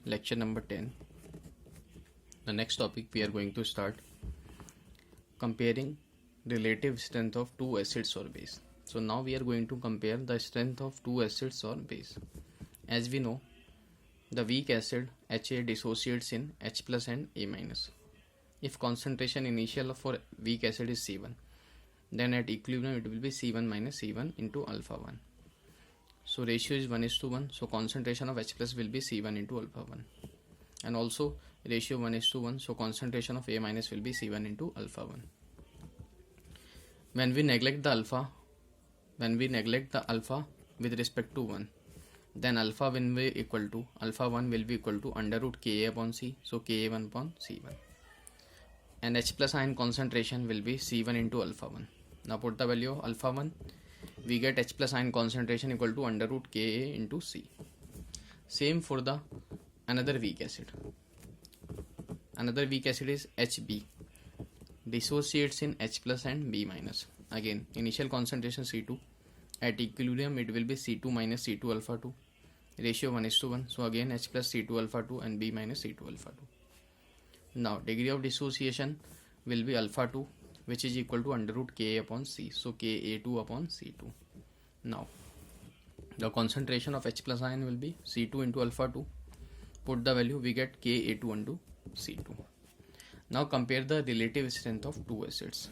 lecture number 10. The next topic we are going to start comparing relative strength of two acids or base. So now we are going to compare the strength of two acids or base. As we know, the weak acid Ha dissociates in H plus and A minus. If concentration initial for weak acid is C1, then at equilibrium it will be C1 minus C1 into alpha 1. So ratio is 1:1, so concentration of H plus will be C1 into alpha 1. And also ratio 1:1, so concentration of A minus will be C1 into alpha 1. When we neglect the alpha with respect to 1, then alpha 1 will be equal to under root Ka upon C, so Ka1 upon C1. And H plus ion concentration will be C1 into alpha 1. Now put the value of alpha 1, we get H plus ion concentration equal to under root Ka into C. Same for the another weak acid. Another weak acid is Hb, dissociates in H plus and B minus. Again, initial concentration C2, at equilibrium it will be C2 minus C2 alpha 2, ratio 1:1, so again H plus C2 alpha 2 and B minus C2 alpha 2. Now degree of dissociation will be alpha 2, which is equal to under root Ka upon C, so Ka2 upon C2. Now the concentration of H plus ion will be C2 into alpha 2, put the value, we get Ka2 into C2. Now compare the relative strength of two acids.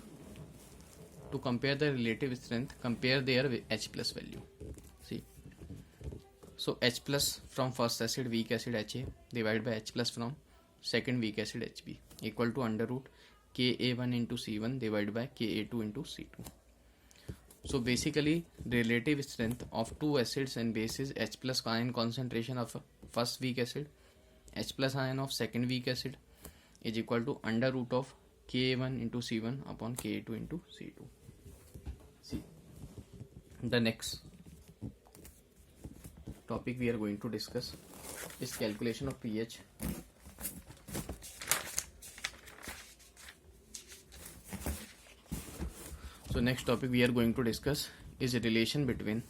To compare the relative strength, compare their H plus value. See, so H plus from first acid weak acid Ha divided by H plus from second weak acid Hb equal to under root Ka1 into C1 divided by Ka2 into C2. So basically relative strength of two acids and bases: H plus ion concentration of first weak acid, H plus ion of second weak acid, is equal to under root of Ka1 into C1 upon Ka2 into C2. See, the next topic we are going to discuss is calculation of pH. So next topic we are going to discuss is relation between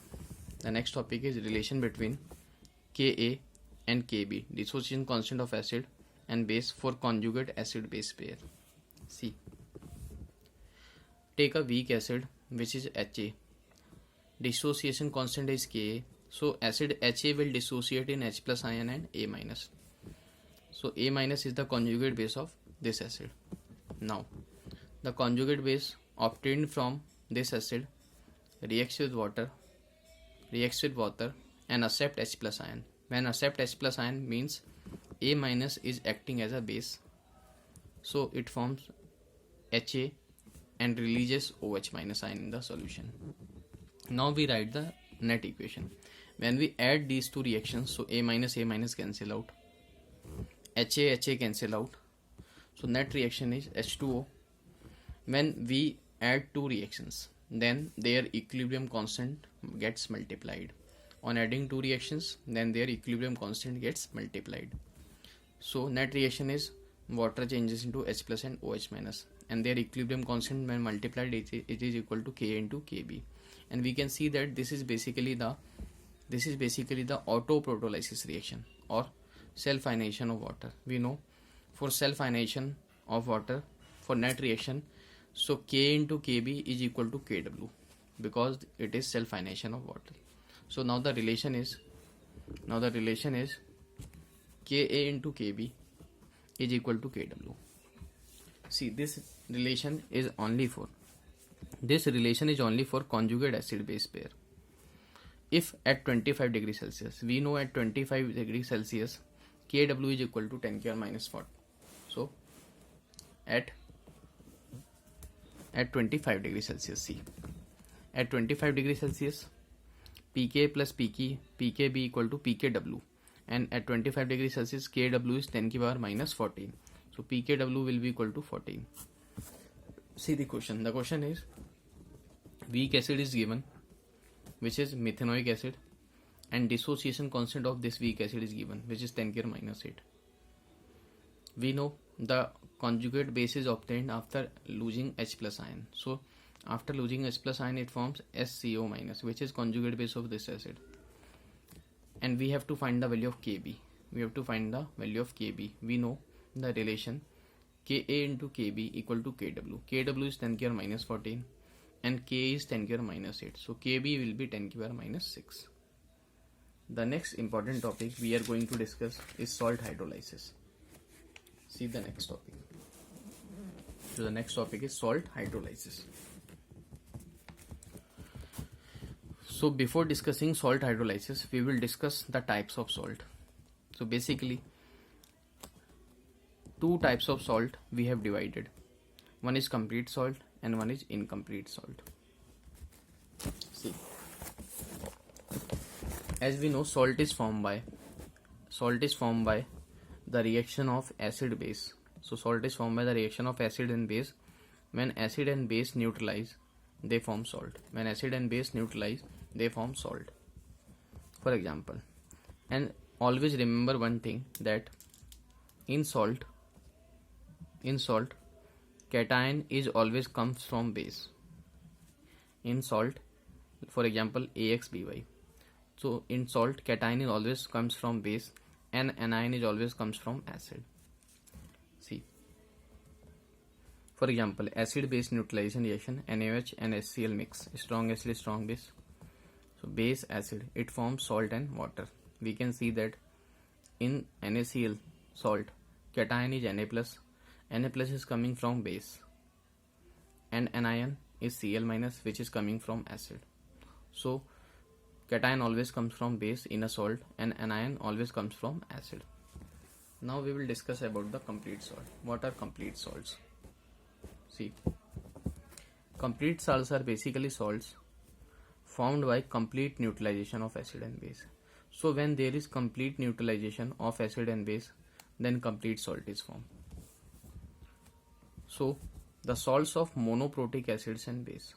Ka and Kb, dissociation constant of acid and base for conjugate acid base pair. See, take a weak acid which is Ha, dissociation constant is Ka, so acid Ha will dissociate in H plus ion and A minus. So A minus is the conjugate base of this acid. Now the conjugate base obtained from this acid reacts with water and accept H plus ion. When accept H plus ion means A minus is acting as a base, so it forms Ha and releases OH minus ion in the solution. Now we write the net equation. When we add these two reactions, so A minus cancel out, Ha cancel out, so net reaction is H2O. When we add two reactions, then their equilibrium constant gets multiplied. On adding two reactions, then their equilibrium constant gets multiplied. So net reaction is water changes into H plus and OH minus, and their equilibrium constant when multiplied it is equal to Ka into Kb. And we can see that this is basically the auto-protolysis reaction or self-ionization of water. We know for self-ionization of water, for net reaction, so K into Kb is equal to Kw because it is self-ionization of water. So now the relation is Ka into Kb is equal to Kw. See, this relation is only for conjugate acid base pair. If at 25 degrees Celsius, we know at 25 degrees Celsius Kw is equal to 10 × minus 4. So at 25 degrees Celsius, see, at 25 degrees Celsius pK plus pKb equal to pKw, and at 25 degrees Celsius Kw is 10 × power minus 14, so pKw will be equal to 14. See the question. The question is, weak acid is given, which is methanoic acid, and dissociation constant of this weak acid is given, which is 10 × minus 8. We know the conjugate base is obtained after losing H plus ion. So after losing H plus ion it forms SCO minus, which is conjugate base of this acid. And we have to find the value of Kb. we have to find the value of Kb. We know the relation Ka into Kb equal to Kw. Kw is 10 power minus 14 and K is 10 power minus 8. So Kb will be 10 power minus 6. The next important topic we are going to discuss is salt hydrolysis. See the next topic. So the next topic is salt hydrolysis. So before discussing salt hydrolysis, we will discuss the types of salt. So basically, two types of salt we have divided. One is complete salt and one is incomplete salt. See, as we know, salt is formed by the reaction of acid base. So salt is formed by the reaction of acid and base. When acid and base neutralize, they form salt. When acid and base neutralize, they form salt. For example, and always remember one thing, that in salt cation is always comes from base. In salt, for example, AXBY. So in salt, cation is always comes from base and anion is always comes from acid. See, for example, acid base neutralization reaction, NaOH and HCl mix, strong acid, strong base. So base acid, it forms salt and water. We can see that in NaCl salt, cation is Na plus. Na plus is coming from base and anion is Cl minus, which is coming from acid. So cation always comes from base in a salt and anion always comes from acid. Now we will discuss about the complete salt. What are complete salts? See, complete salts are basically salts formed by complete neutralization of acid and base. So when there is complete neutralization of acid and base, then complete salt is formed. So the salts of monoprotic acids and base.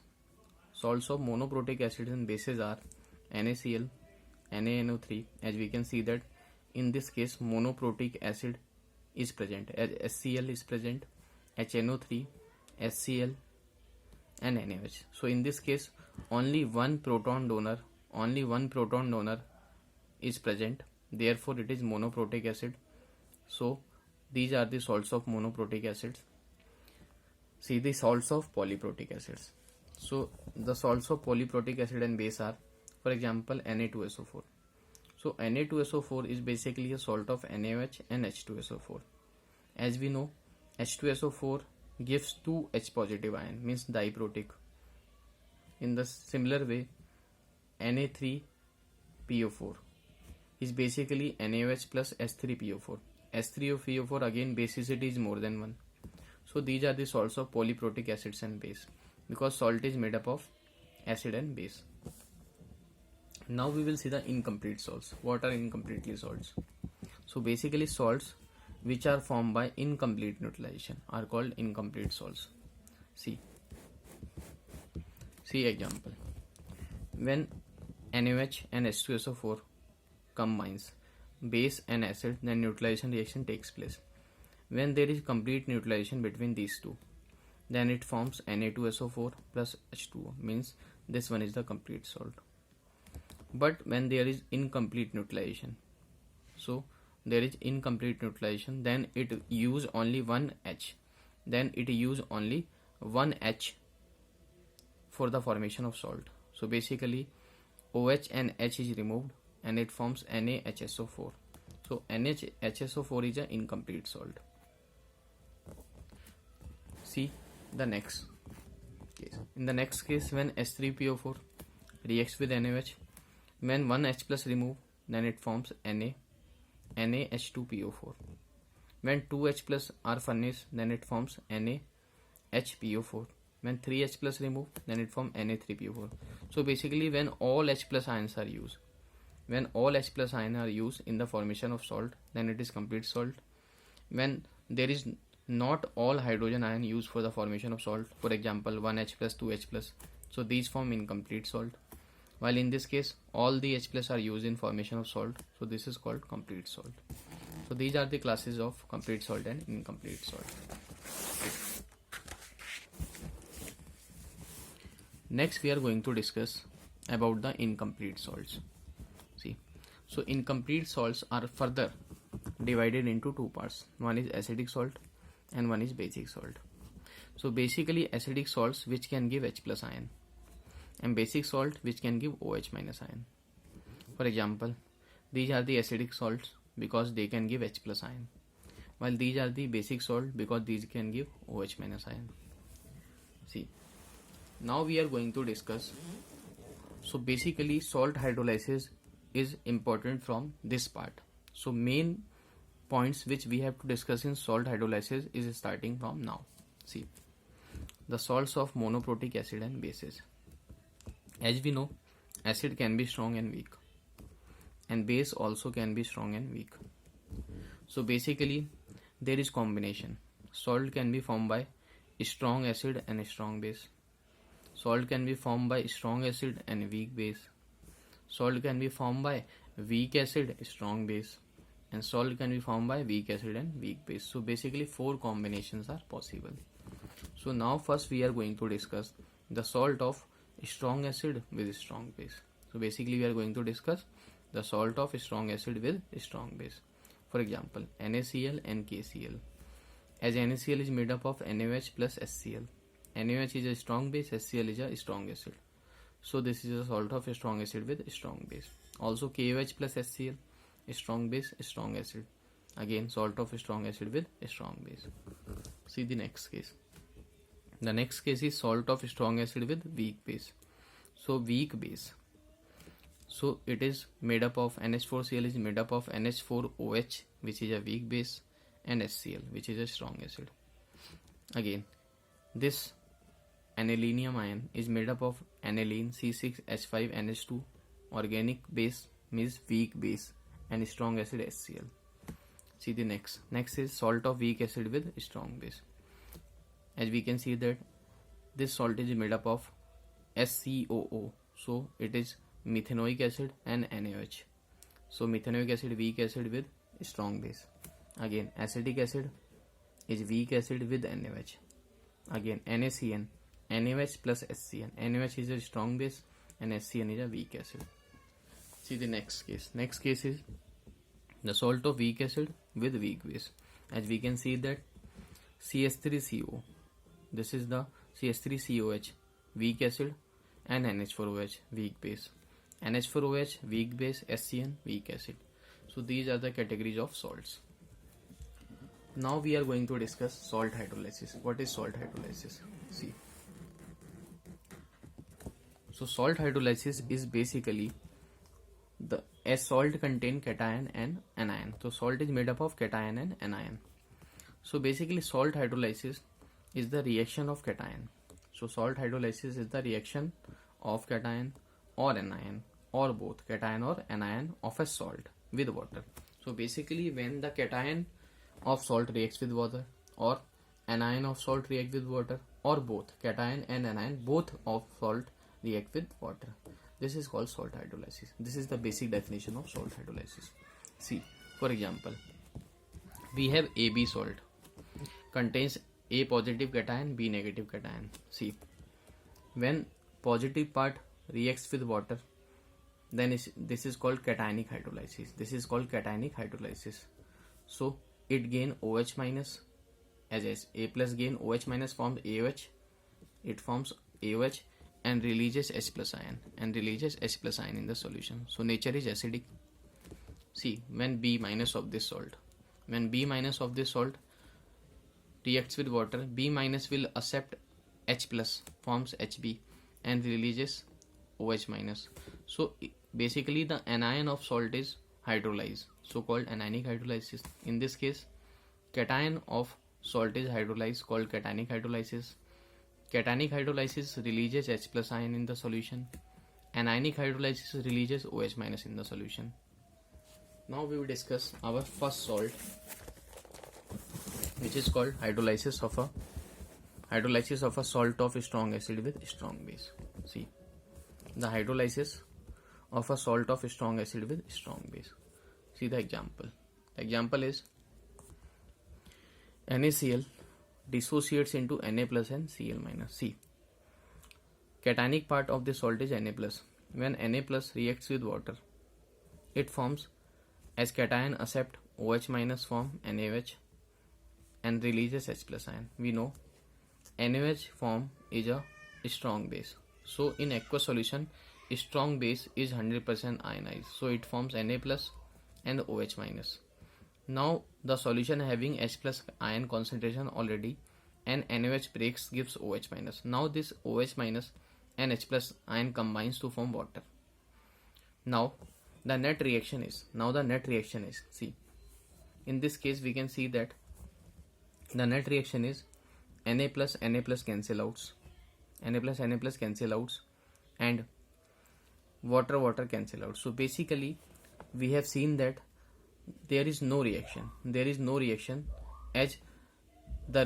Salts of monoprotic acids and bases are NaCl, NaNO3. As we can see that in this case monoprotic acid is present, as HCl is present, HNO3, HCl and NaOH. So in this case only one proton donor is present, therefore it is monoprotic acid. So these are the salts of monoprotic acids. See the salts of polyprotic acids. So the salts of polyprotic acid and base are, for example, Na2SO4. So Na2SO4 is basically a salt of NaOH and H2SO4. As we know, H2SO4 gives 2 H positive ion, means diprotic. In the similar way, Na3PO4 is basically NaOH plus S3PO4. S3PO4 again basicity is more than 1. So these are the salts of polyprotic acids and base, because salt is made up of acid and base. Now we will see the incomplete salts. What are incomplete salts? So basically salts which are formed by incomplete neutralization are called incomplete salts. See example. When NaOH and H2SO4 combines base and acid, then neutralization reaction takes place. When there is complete neutralization between these two, then it forms Na2SO4 plus H2O, means this one is the complete salt. But when there is incomplete neutralization, then it use only one H. For the formation of salt. So basically OH and H is removed and it forms NaHSO4. So NaHSO4 is an incomplete salt. See the next case. In the next case, when H3PO4 reacts with NaOH, when one H plus removed, then it forms NaH2PO4. When 2 H plus are furnished, then it forms NaHPO4. When 3 H plus removed, then it forms Na3PO4. So basically when all H plus ions are used, in the formation of salt, then it is complete salt. When there is not all hydrogen ion used for the formation of salt, for example 1 H plus 2 H plus, so these form incomplete salt. While in this case all the H plus are used in formation of salt, so this is called complete salt. So these are the classes of complete salt and incomplete salt. Next we are going to discuss about the incomplete salts. See, so incomplete salts are further divided into two parts. One is acidic salt and one is basic salt. So basically acidic salts which can give H plus ion and basic salt which can give OH minus ion. For example, these are the acidic salts because they can give H plus ion, while these are the basic salt because these can give OH minus ion. See, now we are going to discuss. So basically salt hydrolysis is important from this part. So main points which we have to discuss in salt hydrolysis is starting from now. See, the salts of monoprotic acid and bases. As we know, acid can be strong and weak, and base also can be strong and weak. So basically there is combination. Salt can be formed by strong acid and strong base. Salt can be formed by strong acid and weak base. Salt can be formed by weak acid, strong base, and salt can be formed by weak acid and weak base. So basically 4 combinations are possible. So now first we are going to discuss the salt of strong acid with strong base. So basically we are going to discuss the salt of strong acid with strong base. For example, NaCl and KCl. As NaCl is made up of NaOH plus HCl. NaOH is a strong base, HCl is a strong acid. So this is a salt of a strong acid with strong base. Also KOH plus HCl, strong base, strong acid. Again salt of a strong acid with a strong base. See the next case. The next case is salt of strong acid with weak base. So weak base. So it is made up of NH4Cl is made up of NH4OH which is a weak base and HCl which is a strong acid. Again this anilinium ion is made up of aniline C6H5NH2 organic base means weak base and strong acid HCl. See the next. Next is salt of weak acid with strong base. As we can see that this salt is made up of SCOO. So it is methanoic acid and NaOH. So methanoic acid weak acid with strong base. Again acetic acid is weak acid with NaOH. Again NaCN, NaOH plus HCN. NaOH is a strong base and HCN is a weak acid. See the next case. Next case is the salt of weak acid with weak base. As we can see that CH3CO. This is the CH3COH weak acid and NH4OH weak base. NH4OH weak base, HCN weak acid. So these are the categories of salts. Now we are going to discuss salt hydrolysis. What is salt hydrolysis? See. So salt hydrolysis is basically a salt contain cation and anion. So salt is made up of cation and anion. So basically salt hydrolysis is the reaction of cation. So salt hydrolysis is the reaction of cation or anion or both cation or anion of a salt with water. So basically when the cation of salt reacts with water or anion of salt react with water or both cation and anion both of salt react with water, this is called salt hydrolysis. This is the basic definition of salt hydrolysis. See, for example, we have AB salt contains A positive cation, B negative cation. See, when positive part reacts with water, then this is called cationic hydrolysis. This is called cationic hydrolysis. So it gain OH minus, as A plus gain OH minus forms AOH. It forms AOH and releases H plus ion in the solution. So nature is acidic. See, when B minus of this salt reacts with water, B minus will accept H plus, forms HB and releases OH minus. So basically the anion of salt is hydrolyzed, so called anionic hydrolysis. In this case, cation of salt is hydrolyzed, called cationic hydrolysis. Cationic hydrolysis releases H plus ion in the solution. Anionic hydrolysis releases OH minus in the solution. Now we will discuss our first salt, which is called hydrolysis of a salt of strong acid with strong base. See, the hydrolysis of a salt of strong acid with strong base. See the example. The example is NaCl dissociates into Na plus and Cl minus. See, cationic part of the salt is Na plus. When Na plus reacts with water, it forms as cation accept OH minus form NaOH and releases H plus ion. We know NaOH form is a strong base. So in aqueous solution, strong base is 100% ionized. So it forms Na plus and OH minus. Now the solution having H plus ion concentration already, and NaOH breaks gives OH minus. Now this OH minus and H plus ion combines to form water. Now the net reaction is, see, in this case we can see that the net reaction is Na plus cancel outs, Na plus cancel outs, and water cancel out. So basically we have seen that there is no reaction, as the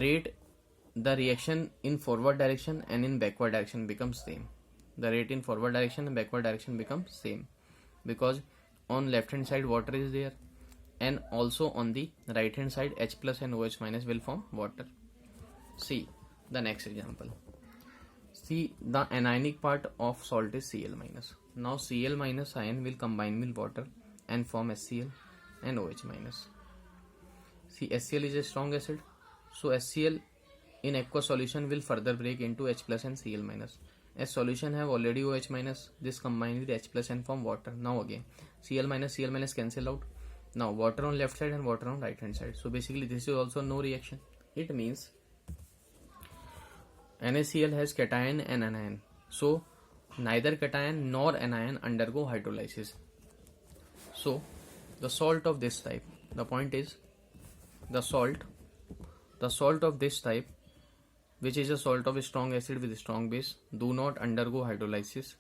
reaction in forward direction and in backward direction becomes same. The rate in forward direction and backward direction becomes same, because on left hand side water is there, and also on the right hand side H plus and OH minus will form water. See the next example. See, the anionic part of salt is Cl minus. Now Cl minus ion will combine with water and form HCl and OH minus. See, HCl is a strong acid, so HCl in aqueous solution will further break into H plus and Cl minus. As solution have already OH minus, this combined with H plus and form water. Now again Cl minus cancel out. Now water on left side and water on right hand side. So basically this is also no reaction. It means NaCl has cation and anion. So neither cation nor anion undergo hydrolysis. So the salt of this type, the point is the salt of this type, which is a salt of a strong acid with a strong base, do not undergo hydrolysis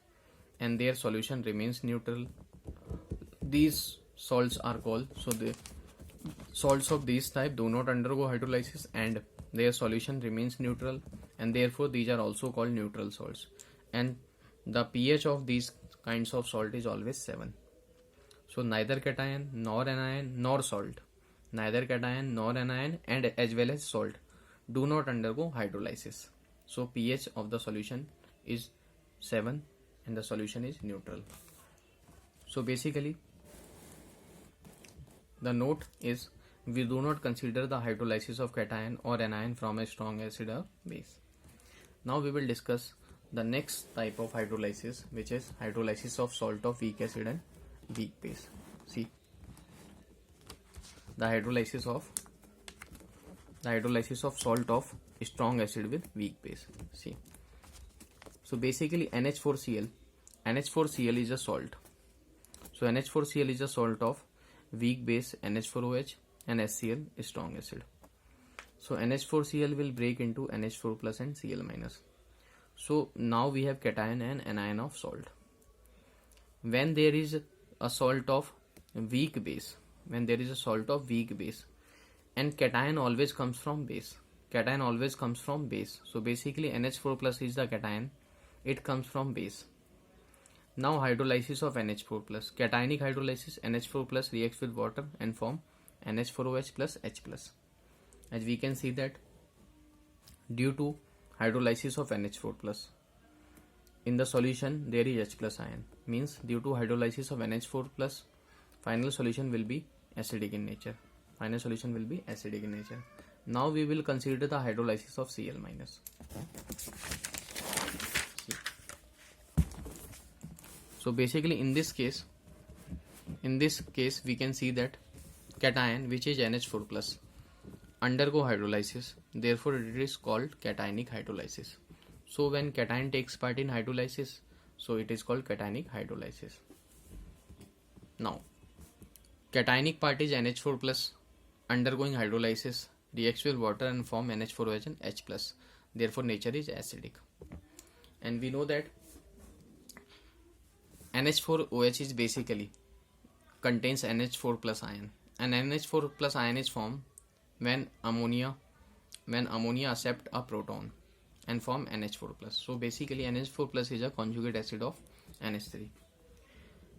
and their solution remains neutral. These salts are called, so the salts of this type do not undergo hydrolysis and their solution remains neutral, and therefore these are also called neutral salts, and the pH of these kinds of salt is always 7. So neither cation nor anion nor salt, and as well as salt do not undergo hydrolysis. So pH of the solution is 7 and the solution is neutral. So basically the note is, we do not consider the hydrolysis of cation or anion from a strong acid or base. Now we will discuss the next type of hydrolysis, which is hydrolysis of salt of weak acid and weak base. See, the hydrolysis of salt of strong acid with weak base. See, so basically NH4Cl is a salt. So NH4Cl is a salt of weak base NH4OH and HCl is strong acid. So NH4Cl will break into NH4 plus and Cl minus. So now we have cation and anion of salt. When there is a salt of weak base, and cation always comes from base. So basically NH4 plus is the cation, it comes from base. Now hydrolysis of NH4 plus, cationic hydrolysis, NH4 plus reacts with water and form NH4OH plus H plus. As we can see that due to hydrolysis of NH4 plus, in the solution there is H plus ion, means due to hydrolysis of NH4 plus, final solution will be acidic in nature. Now we will consider the hydrolysis of Cl minus. So basically in this case we can see that cation, which is NH4 plus, undergo hydrolysis, therefore it is called cationic hydrolysis. So when cation takes part in hydrolysis, so it is called cationic hydrolysis. Now cationic part is NH4 plus undergoing hydrolysis, reacts with water and form NH4OH and H plus, therefore nature is acidic. And we know that NH4OH is basically contains NH4 plus ion, and NH4 plus ion is formed when ammonia accept a proton and form NH4 plus. So basically NH4 plus is a conjugate acid of NH3.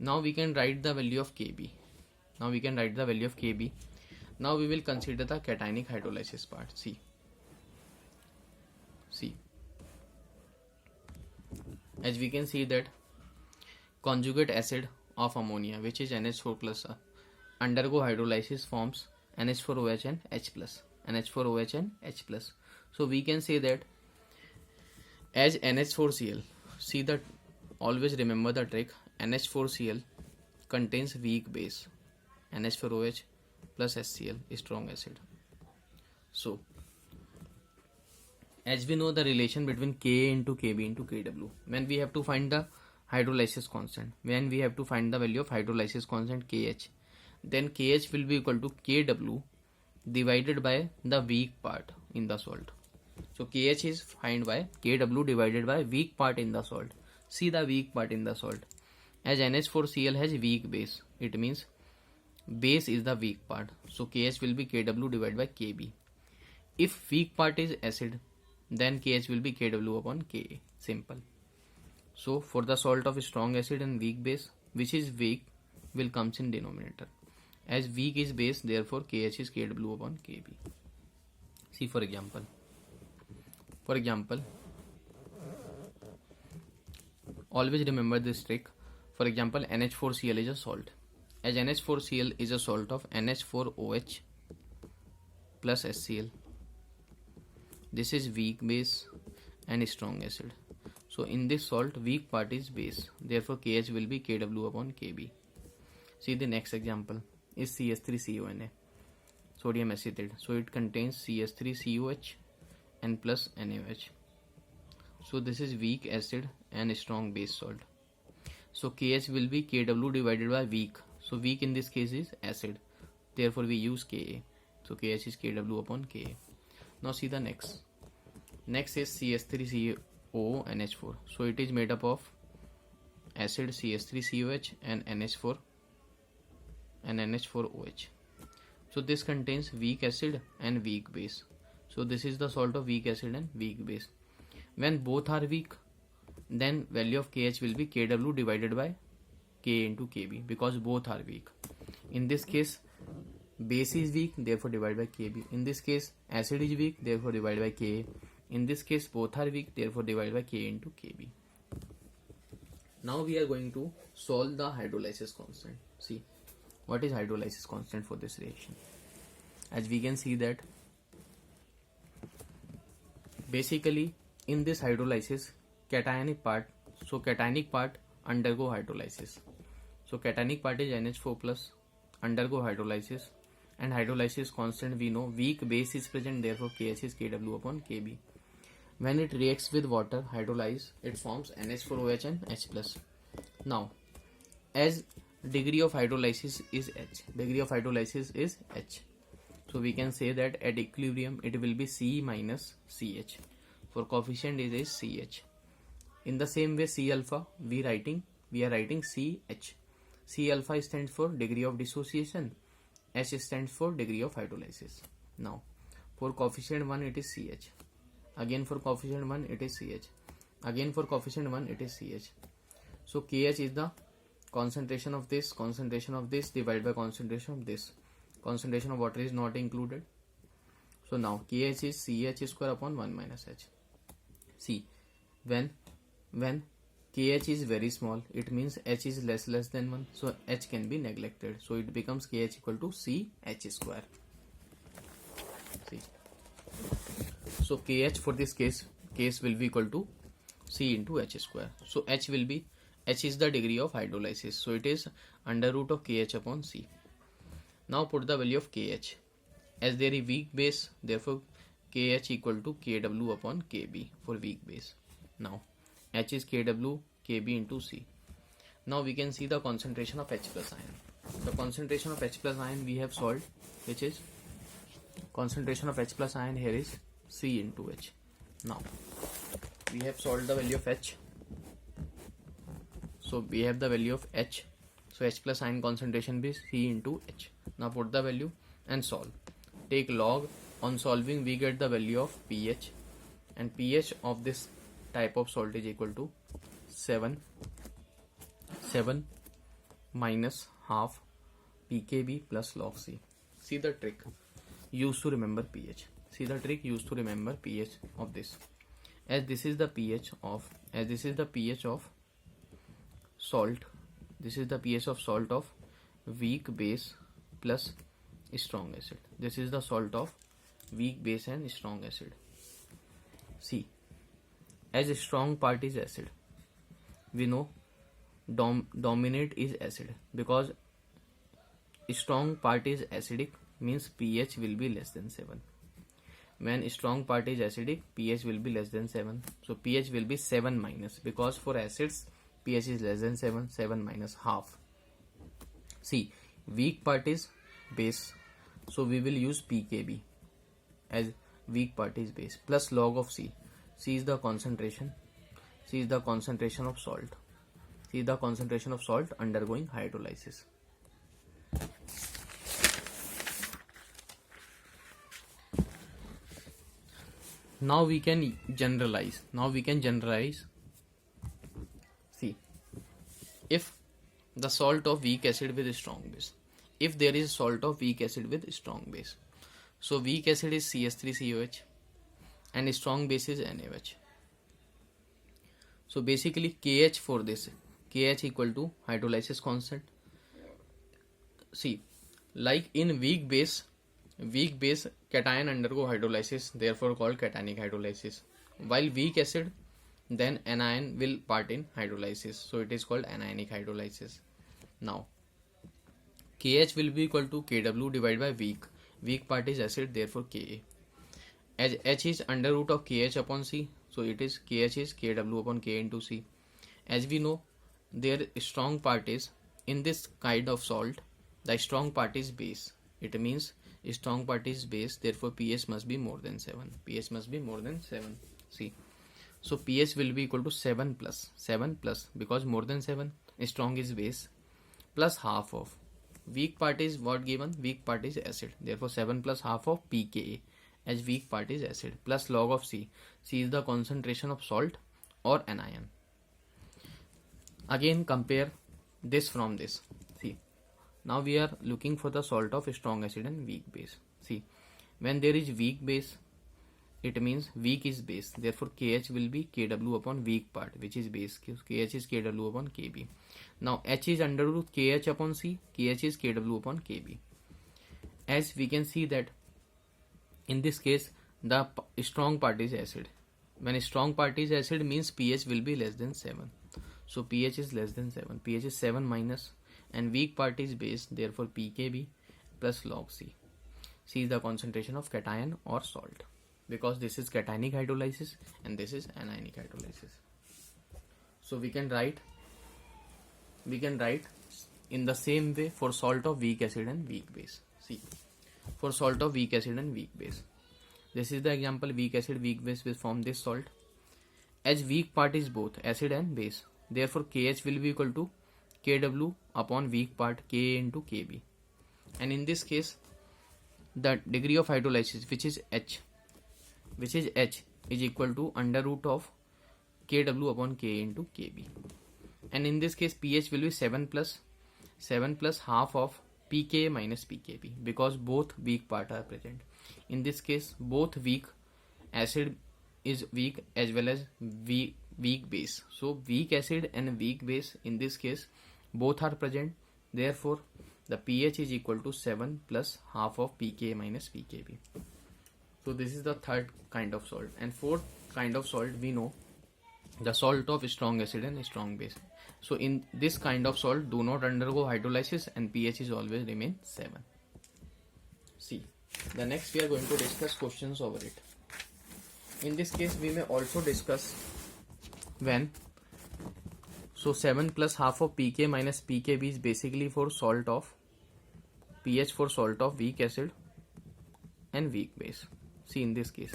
Now we can write the value of Kb. Now we will consider the cationic hydrolysis part. See, as we can see that conjugate acid of ammonia, which is NH4 plus, undergo hydrolysis forms NH4OH and H plus. NH4OH and H plus. So we can say that as NH4Cl, see that, always remember the trick, NH4Cl contains weak base, NH4OH plus HCl strong acid. So as we know the relation between Ka into Kb into Kw, when we have to find the hydrolysis constant, when we have to find the value of hydrolysis constant Kh, then Kh will be equal to Kw divided by the weak part in the salt. So Kh is found by Kw divided by weak part in the salt. See the weak part in the salt. As NH4Cl has weak base, it means base is the weak part. So Kh will be Kw divided by Kb. If weak part is acid, then Kh will be Kw upon Ka. Simple. So for the salt of strong acid and weak base, which is weak will comes in denominator. As weak is base, therefore Kh is Kw upon Kb. See for example. Always remember this trick. For example, NH4Cl is a salt. As NH4Cl is a salt of NH4OH plus HCl. This is weak base and strong acid. So in this salt, weak part is base. Therefore Kh will be Kw upon Kb. See the next example is CH3CONa, sodium acetate. So it contains CH3COH and plus NaOH. So this is weak acid and strong base salt. So Kh will be Kw divided by weak. So weak in this case is acid. Therefore we use Ka. So Kh is Kw upon Ka. Now see the next. Next is CH3CONH4. So it is made up of acid CH3COH and NH4 and NH4OH. So this contains weak acid and weak base. So this is the salt of weak acid and weak base. When both are weak, then value of Kh will be Kw divided by Ka into Kb, because both are weak. In this case, base is weak, therefore divide by Kb. In this case, acid is weak, therefore divide by Ka. In this case, both are weak, therefore divide by Ka into Kb. Now we are going to solve the hydrolysis constant. See, what is hydrolysis constant for this reaction? As we can see that basically in this hydrolysis, cationic part, so cationic part undergo hydrolysis. So cationic part is NH4 plus undergo hydrolysis, and hydrolysis constant we know weak base is present, therefore Kh is Kw upon Kb. When it reacts with water, hydrolyze, it forms NH4OH and H plus. Now, as degree of hydrolysis is H, so we can say that at equilibrium it will be C minus CH. For coefficient it is CH. In the same way, C alpha we are writing CH. C alpha stands for degree of dissociation, H stands for degree of hydrolysis. Now for coefficient 1 it is CH. Again for coefficient 1 it is CH. Again for coefficient 1 it is CH. So KH is the concentration of this divided by concentration of this. Concentration of water is not included. So now KH is CH square upon 1 minus H. See, when KH is very small, it means H is less than 1. So H can be neglected. So it becomes KH equal to CH square. See. So KH for this case will be equal to C into H square. So H is the degree of hydrolysis. So it is under root of KH upon C. Now put the value of KH. As there is weak base, therefore KH equal to Kw upon Kb for weak base. Now H is Kw, Kb into C. Now we can see the concentration of H plus ion. The concentration of H plus ion we have solved, which is concentration of H plus ion here is C into H. Now we have solved the value of H. So we have the value of H. So H plus ion concentration is C into H. Now put the value and solve. Take log. On solving we get the value of pH, and pH of this type of salt is equal to 7 minus half pKb plus log C. See the trick used to remember pH. See the trick used to remember pH of this. As this is the pH of salt, this is the pH of salt of weak base plus strong acid. This is the salt of weak base and strong acid. See, as a strong part is acid, we know dominate is acid, because strong part is acidic, means pH will be less than 7. When strong part is acidic, pH will be less than 7. So pH will be 7 minus, because for acids pH is less than 7, 7 minus half. See, weak part is base, so we will use pKb as weak part is base, plus log of C. C is the concentration. C is the concentration of salt. C is the concentration of salt undergoing hydrolysis. Now we can generalize. See, if the salt of weak acid with strong base, if there is salt of weak acid with strong base, so weak acid is CH3COH and strong base is NaOH. So basically KH for this, KH equal to hydrolysis constant. See, like in weak base cation undergo hydrolysis, therefore called cationic hydrolysis, while weak acid, then anion will part in hydrolysis, so it is called anionic hydrolysis. Now KH will be equal to Kw divided by weak part is acid, therefore Ka, as H is under root of KH upon C, so it is KH is Kw upon K into C. As we know, their strong part is, in this kind of salt, the strong part is base. It means strong part is base, therefore pH must be more than 7. pH must be more than 7. See, so pH will be equal to 7 plus, because more than 7, strong is base, plus half of weak part is what given? Weak part is acid, therefore 7 plus half of pKa, as weak part is acid, plus log of C. C is the concentration of salt or anion. Again compare this from this. See, now we are looking for the salt of strong acid and weak base. See, when there is weak base, it means weak is base, therefore KH will be Kw upon weak part, which is base. KH is Kw upon Kb. Now H is under root KH upon C, KH is Kw upon Kb. As we can see that in this case the strong part is acid. When strong part is acid means pH will be less than 7. So pH is less than 7. pH is 7 minus, and weak part is base, therefore pKb plus log C. C is the concentration of cation or salt, because this is cationic hydrolysis and this is anionic hydrolysis. So we can write in the same way for salt of weak acid and weak base. See, for salt of weak acid and weak base, this is the example. Weak acid, weak base will form this salt. As weak part is both acid and base, therefore KH will be equal to Kw upon weak part Ka into Kb. And in this case, the degree of hydrolysis, which is H, is equal to under root of Kw upon K into Kb. And in this case, pH will be 7 plus half of pK minus pKb, because both weak part are present. In this case, both weak acid is weak as well as weak base. So weak acid and weak base, in this case both are present, therefore the pH is equal to 7 plus half of pK minus pKb. So this is the third kind of salt. And fourth kind of salt, we know the salt of strong acid and strong base. So in this kind of salt do not undergo hydrolysis and pH is always remain 7. See, the next we are going to discuss questions over it. In this case we may also discuss when, so 7 plus half of pK minus pKb is basically for salt of pH for salt of weak acid and weak base. See, in this case,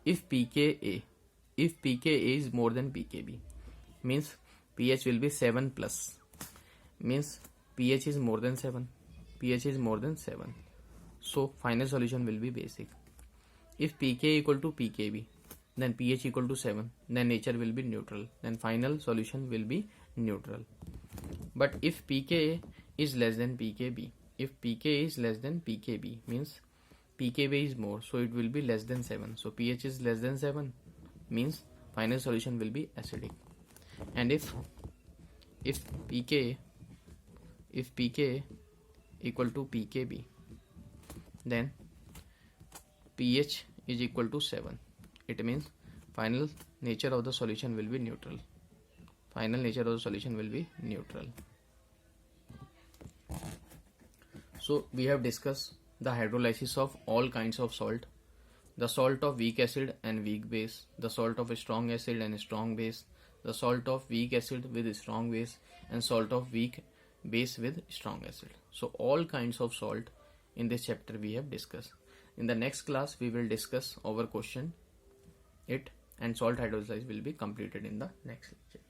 if pKa is more than pKb, means pH will be 7 plus, means pH is more than 7. So final solution will be basic. If pK equal to pKb, then pH equal to 7, then nature will be neutral, then final solution will be neutral. But if pKa is less than pKb, means pKb is more, so it will be less than 7. So pH is less than 7, means final solution will be acidic. And if pKa equal to pKb, then pH is equal to 7. It means final nature of the solution will be neutral. Final nature of the solution will be neutral. So we have discussed the hydrolysis of all kinds of salt, the salt of weak acid and weak base, the salt of a strong acid and strong base, the salt of weak acid with strong base, and salt of weak base with strong acid. So all kinds of salt in this chapter we have discussed. In the next class we will discuss our question it, and salt hydrolysis will be completed in the next lecture.